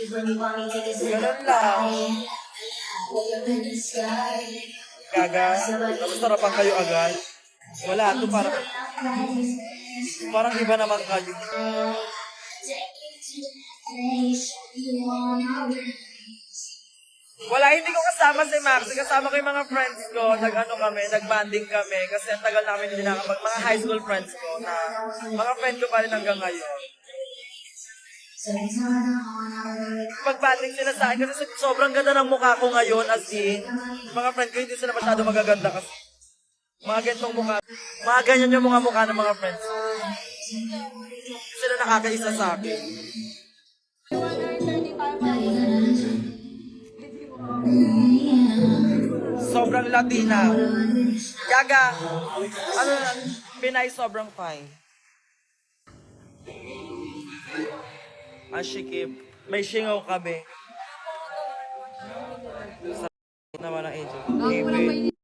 Ganun lang. Gaga. Tapos tarapan kayo agad. Wala, ito parang iba naman kayo. Wala, hindi ko kasama si Maxi. Kasama ko yung mga friends ko. Nag-banding kami. Kasi ang tagal namin hindi nakapag mga high school friends ko na mga friend ko pa rin hanggang ngayon. Pag-banding sila sa akin kasi sobrang ganda ng mukha ko ngayon as in. Mga friend ko hindi sila masyado magaganda kasi mga gantong mukha. Mga ganyan yung mga mukha ng mga friends. Sila nakakaisa sa akin. Sobrang Latina. Gaga. Ano na? Pinay sobrang fine. Ang sikip. May singaw kami. Sa naman ang angel.